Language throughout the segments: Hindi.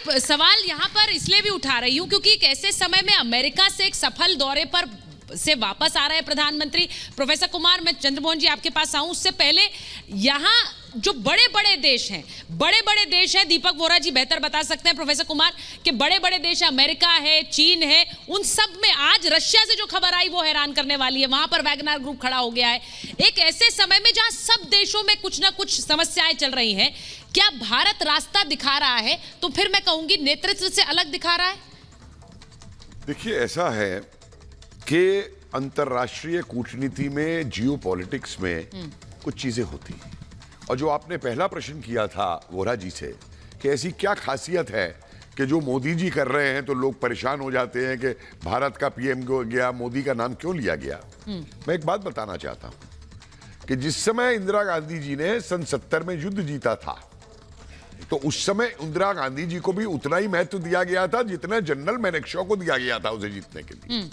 सवाल यहाँ पर इसलिए भी उठा रही हूँ क्योंकि एक ऐसे समय में अमेरिका से एक सफल दौरे पर से वापस आ रहे हैं प्रधानमंत्री। प्रोफेसर कुमार, मैं चंद्रमोहन जी आपके पास आऊं उससे पहले यहाँ जो बड़े बड़े देश हैं, दीपक वोरा जी बेहतर बता सकते हैं प्रोफेसर कुमार कि बड़े बड़े देश है, अमेरिका है, चीन है, उन सब में आज रशिया से जो खबर आई वो हैरान करने वाली है। वहां पर वैगनर ग्रुप खड़ा हो गया है। एक ऐसे समय में जहां सब देशों में कुछ ना कुछ समस्याएं चल रही हैं, क्या भारत रास्ता दिखा रहा है? तो फिर मैं कहूंगी नेतृत्व से अलग दिखा रहा है। देखिए, ऐसा है कि अंतर्राष्ट्रीय कूटनीति में, जियोपॉलिटिक्स में कुछ चीजें होती हैं। और जो आपने पहला प्रश्न किया था वोरा जी से कि ऐसी क्या खासियत है कि जो मोदी जी कर रहे हैं तो लोग परेशान हो जाते हैं कि भारत का पीएम गया, मोदी का नाम क्यों लिया गया। मैं एक बात बताना चाहता हूं कि जिस समय इंदिरा गांधी जी ने सन 70 में युद्ध जीता था तो उस समय इंदिरा गांधी जी को भी उतना ही महत्व दिया गया था जितना जनरल मैनेक्शॉ को दिया गया था उसे जीतने के लिए।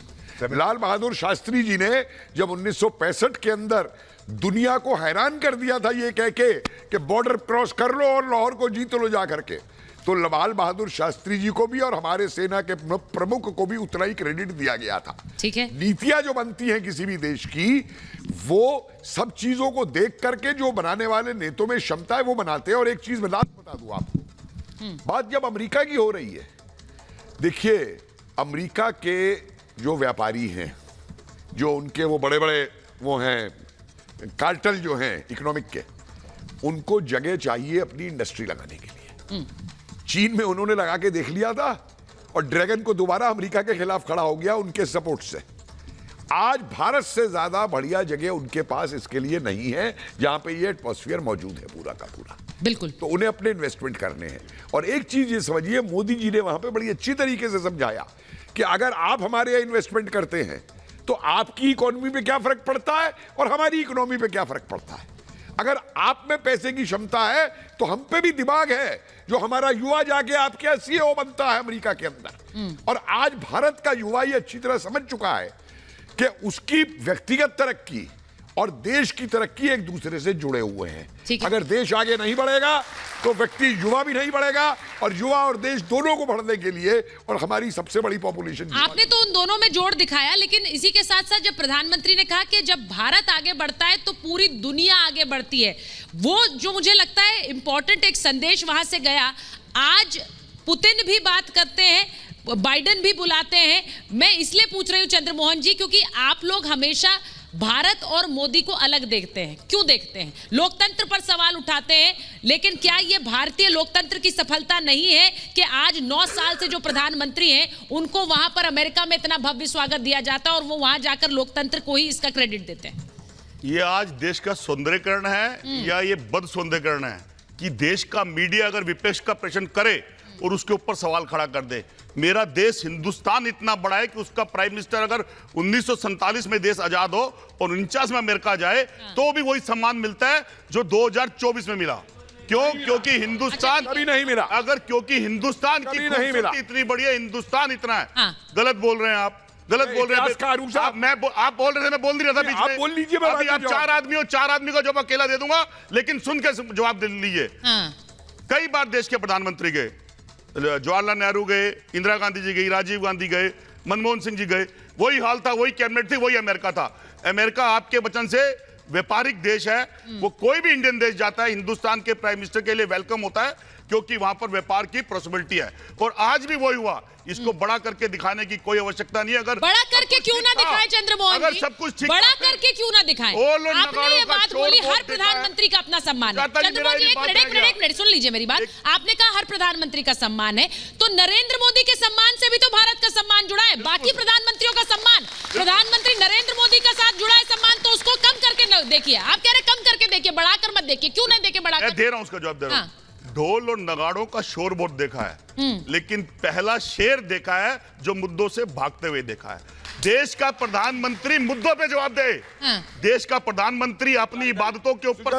लाल बहादुर शास्त्री जी ने जब 1965 के अंदर दुनिया को हैरान कर दिया था ये कह के कि बॉर्डर क्रॉस कर लो और लाहौर को जीत लो जा करके, तो लाल बहादुर शास्त्री जी को भी और हमारे सेना के प्रमुख को भी उतना ही क्रेडिट दिया गया था। ठीक है, नीतियां जो बनती हैं किसी भी देश की, वो सब चीजों को देख करके जो बनाने वाले नेताओं में क्षमता है वो बनाते हैं। और एक चीज मैं बता दूं आपको, बात जब अमेरिका की हो रही है, देखिए अमेरिका के जो व्यापारी हैं, जो उनके वो बड़े बड़े वो हैं कार्टेल जो हैं इकोनॉमिक के, उनको जगह चाहिए अपनी इंडस्ट्री लगाने के लिए। चीन में उन्होंने लगा के देख लिया था और ड्रैगन को दोबारा अमेरिका के खिलाफ खड़ा हो गया उनके सपोर्ट से। आज भारत से ज्यादा बढ़िया जगह उनके पास इसके लिए नहीं है जहां पे ये एटमॉस्फेयर मौजूद है पूरा का पूरा। बिल्कुल, तो उन्हें अपने इन्वेस्टमेंट करने हैं। और एक चीज ये समझिए, मोदी जी ने वहां पे बड़ी अच्छी तरीके से समझाया कि अगर आप हमारे यहां इन्वेस्टमेंट करते हैं तो आपकी इकोनॉमी पे क्या फर्क पड़ता है और हमारी इकोनॉमी पे क्या फर्क पड़ता है। अगर आप में पैसे की क्षमता है तो हम पे भी दिमाग है, जो हमारा युवा जाके आपके यहाँ सीईओ बनता है अमेरिका के अंदर। और आज भारत का युवा ये अच्छी तरह समझ चुका है कि उसकी व्यक्तिगत तरक्की और देश की तरक्की एक दूसरे से जुड़े हुए हैं। अगर देश आगे नहीं बढ़ेगा तो व्यक्ति युवा भी नहीं बढ़ेगा, और युवा और देश दोनों को बढ़ने के लिए, और हमारी सबसे बड़ी पॉपुलेशन, आपने तो उन दोनों में जोड़ दिखाया। लेकिन इसी के साथ साथ जब प्रधानमंत्री ने कहा कि जब भारत आगे बढ़ता है तो पूरी दुनिया आगे बढ़ती है, वो जो मुझे लगता है इंपॉर्टेंट एक संदेश वहां से गया। आज पुतिन भी बात करते हैं, बाइडेन भी बुलाते हैं। मैं इसलिए पूछ रही हूँ चंद्रमोहन जी, क्योंकि आप लोग हमेशा भारत और मोदी को अलग देखते हैं। क्यों देखते हैं? लोकतंत्र पर सवाल उठाते हैं, लेकिन क्या ये भारतीय लोकतंत्र की सफलता नहीं है कि आज 9 साल से जो प्रधानमंत्री हैं उनको वहां पर अमेरिका में इतना भव्य स्वागत दिया जाता है और वो वहां जाकर लोकतंत्र को ही इसका क्रेडिट देते हैं? ये आज देश का सौंदर्यकरण है या ये बद सौंदर्यकरण है कि देश का मीडिया अगर विपक्ष का प्रश्न करे और उसके ऊपर सवाल खड़ा कर दे। मेरा देश हिंदुस्तान इतना बड़ा है कि उसका प्राइम मिनिस्टर अगर 1947 में देश आजाद हो और 49 में अमेरिका जाए तो भी वही सम्मान मिलता है जो 2024 में मिला। क्यों? क्योंकि हिंदुस्तान कभी नहीं मिला। अगर क्योंकि हिंदुस्तान की खूबसूरती इतनी बड़ी है, हिंदुस्तान इतना है। गलत बोल रहे हैं आप, गलत बोल रहे हैं। आप बोल रहे थे, मैं बोल नहीं रहा था बीच में। आप बोल लीजिए। अभी आप 4 आदमी हो, 4 आदमी को जब अकेला दे दूंगा, लेकिन सुन के जवाब दे लीजिए। कई बार देश के प्रधानमंत्री गए, जवाहरलाल नेहरू गए, इंदिरा गांधी जी गई, राजीव गांधी गए, मनमोहन सिंह जी गए, वही हाल था, वही कैबिनेट थी, वही अमेरिका था। अमेरिका आपके वचन से व्यापारिक देश है, वो कोई भी इंडियन देश जाता है हिंदुस्तान के प्राइम मिनिस्टर के लिए वेलकम होता है, क्योंकि वहां पर व्यापार की पॉसिबिलिटी है। और आज भी वही हुआ। इसको बड़ा करके दिखाने की कोई आवश्यकता नहीं है। अगर बड़ा करके क्यों ना दिखाए चंद्रमोहन जी, अगर सब कुछ ठीक, बड़ा करके क्यों ना दिखाएं? आपने ये बात बोली हर प्रधानमंत्री का अपना सम्मान है। चंद्रमोहन जी एक मिनट सुन लीजिए मेरी बात। आपने कहा हर प्रधानमंत्री का सम्मान है, तो नरेंद्र मोदी के सम्मान से भी तो भारत का सम्मान जुड़ा है। बाकी प्रधानमंत्रियों का सम्मान, प्रधानमंत्री नरेंद्र मोदी का साथ जुड़ा है सम्मान, तो उसको कम करके देखिए। आप कह रहे कम करके देखिए, बढ़ाकर मत देखिए। क्यों नहीं देखे बढ़ाकर? दे रहा हूं उसका जवाब, दे रहा हूं। ढोल और नगाड़ों का शोर बहुत देखा है, लेकिन पहला शेर देखा है जो मुद्दों से भागते हुए देखा है। देश का प्रधानमंत्री मुद्दों पे जवाब दे। देश का प्रधानमंत्री अपनी इबादतों के ऊपर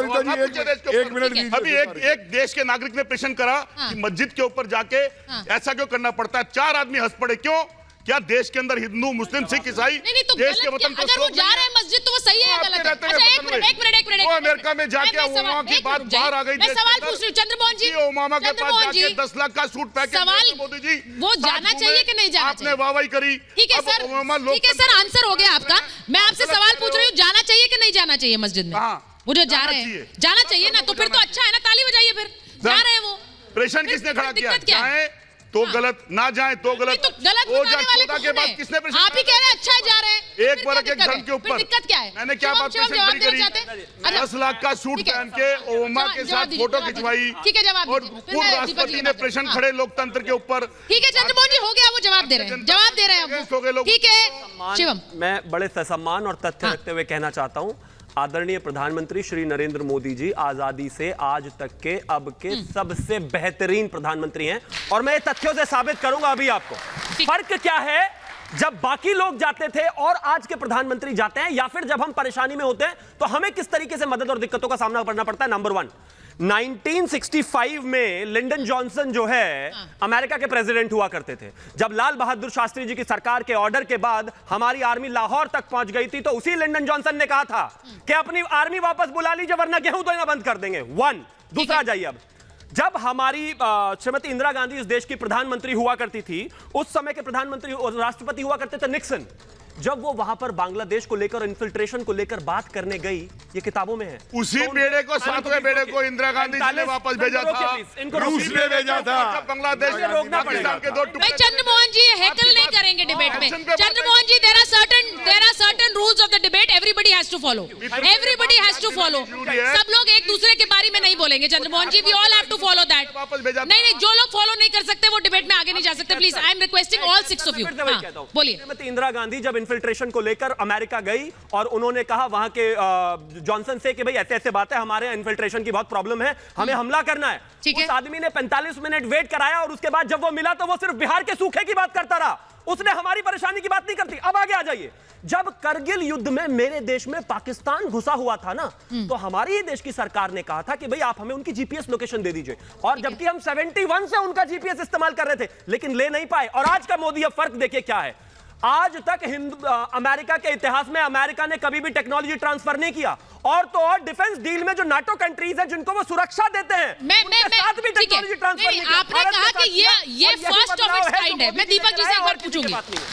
अभी एक देश के नागरिक ने प्रश्न करा कि मस्जिद के ऊपर जाके ऐसा क्यों करना पड़ता है। 4 आदमी हंस पड़े। क्यों? क्या देश के अंदर हिंदू मुस्लिम सिख ईसाई नहीं तो देश के गलत वतन क्या? अगर वो जा रहे हैं मस्जिद तो वो सही है या आपके गलत है? रहते हुए अच्छा एक वतन मिनट एक मिनट वो अमेरिका में जाके मैं सवाल- ओबामा की एक बात मिनट बाहर आ गई मैं देश के सवाल अंदर। पूछ रही हूँ चंद्रमोहन जी, कि ओबामा के पास चंद्रमोहन जाके जी, 10 लाख का सूट पैकेज सवाल मोदी जी वो साथ जाना घूमे, चाहिए कि नहीं जाना आपने चाहिए? वाहवाही करी। ठीक है अब सर, ओबामा ठीक है सर, आंसर हो गया आपका। मैं आपसे गलत सवाल कर पूछ रहे रही हूँ, जाना चाहिए कि नहीं जाना चाहिए मस्जिद में? कहाँ? वो जो जा जाना रहे हैं चाहिए। जाना चाहिए ना, तो फिर तो अच्छा है ना, ताली बजाइए फिर। जा रहे हैं वो, प्रेशर फिर- किसने फिर खड़ा किया? दिक्कत क्या है? जाए तो हाँ। गलत, ना जाए तो नहीं गलत। तो गलत वो बताने वाले 14 के कौन बाद है? किसने प्रेशर आप ही कह रहे हैं अच्छा है जा रहे हैं, एक फिर क्या वर्ग एक दिक्कत धर्म है? के ऊपर फिर दिक्कत क्या है? मैंने क्या शिवम, बात शिवम, पेश जवाब करी देना करी? चाहते हैं? अच्छा, 10 लाख का सूट ठीक है। पहन के ओबामा जवाब- के जवाब साथ दीजिए, फोटो जवाब खिंचवाई दीजिए। ठीक है, जवाब और दीजिए। फिर पूर्व मैं दीपक जी राष्ट्रपति की ने बात प्रेशर हाँ। खड़े लोकतंत्र के ऊपर। ठीक है चंद्रमोहन जी, हो गया, वो जवाब दे रहे हैं, जवाब दे रहे हैं अगेंस्ट हो गए अब वो। लोग। ठीक है शिवम, मैं बड़े सम्मान और तथ्य हाँ। रखते हुए कहना चाहता हूं, आदरणीय प्रधानमंत्री श्री नरेंद्र मोदी जी आजादी से आज तक के अब के सबसे बेहतरीन प्रधानमंत्री हैं और मैं ये तथ्यों से साबित करूंगा अभी आपको। ठीक। फर्क क्या है जब बाकी लोग जाते थे और आज के प्रधानमंत्री जाते हैं, या फिर जब हम परेशानी में होते हैं तो हमें किस तरीके से मदद और दिक्कतों का सामना करना पड़ता है। नंबर 1, 1965 में लिंडन जॉनसन जो है अमेरिका के प्रेसिडेंट हुआ करते थे। जब लाल बहादुर शास्त्री जी की सरकार के ऑर्डर के बाद हमारी आर्मी लाहौर तक पहुंच गई थी, तो उसी लिंडन जॉनसन ने कहा था कि अपनी आर्मी वापस बुला लीजिए वरना गेहूं धोना बंद कर देंगे। 1 दूसरा जाइए, अब जब हमारी श्रीमती इंदिरा गांधी इस देश की प्रधानमंत्री हुआ करती थी, उस समय के प्रधानमंत्री और राष्ट्रपति हुआ करते थे निक्सन। जब वो वहां पर बांग्लादेश को लेकर इन्फिल्ट्रेशन को लेकर बात करने गई, ये किताबों में है, उसी तो बेड़े को, उनको- 7वें बेड़े को इंदिरा गांधी जी ने वापस भेजा था। इनको रूस ने भेजा था। बांग्लादेश मुझे रोकना पाकिस्तान के 2 भाई टुकड़े। चंद्रमोहन जी हेकल नहीं करेंगे डिबेट में। चंद्रमोहन जी, there are certain rules of the debate everybody has to follow. Everybody has to follow. सब लोग एक दूसरे के बारे में नहीं बोलेंगे चंद्रमोहन जी, we all have to follow that. वापस भेजा था। नहीं, जो लोग फॉलो नहीं कर सकते वो डिबेट में आगे नहीं जा सकते। Please, I am requesting all 6 of you. फिर से वही हाँ, कहता हूं। बोलिए। श्रीमती इंदिरा गांधी जब इन्फिल्ट्रेशन को लेकर अमेरिका गई और उन्होंने कहा वहां के जॉनसन से कि भाई ऐसे ऐसे बात है, हमारे इन्फिल्ट्रेशन की बहुत प्रॉब्लम है, हमें हमला करना है। ठीक है। उस आदमी ने 45 मिनट वेट कराया और उसके बाद जब वो मिला तो वो सिर्फ बिहार के सूखे की बात करता रहा, उसने हमारी परेशानी की बात नहीं करती। अब आगे आ जाइए, जब करगिल युद्ध में मेरे देश में पाकिस्तान घुसा हुआ था ना, तो हमारी ही देश की सरकार ने कहा था कि भाई आप हमें उनकी जीपीएस लोकेशन दे दीजिए, और जबकि हम 71 से उनका जीपीएस इस्तेमाल कर रहे थे लेकिन ले नहीं पाए। और आज का मोदी, अब फर्क देखिए क्या है। आज तक अमेरिका के इतिहास में अमेरिका ने कभी भी टेक्नोलॉजी ट्रांसफर नहीं किया, और तो और डिफेंस डील में जो नाटो कंट्रीज है जिनको वो सुरक्षा देते हैं, उनके साथ भी ठीक है। टेक्नोलॉजी ट्रांसफर नहीं, नहीं किया। आपने भारत के कहा साथ कि किया, ये और यही फर्स्ट ऑफ बदलाव इट्स है जो काइंड है। मोदी मैं जी ने दीपक जी से कराया एक और बार किसी की पूछूंगी। बात नहीं है।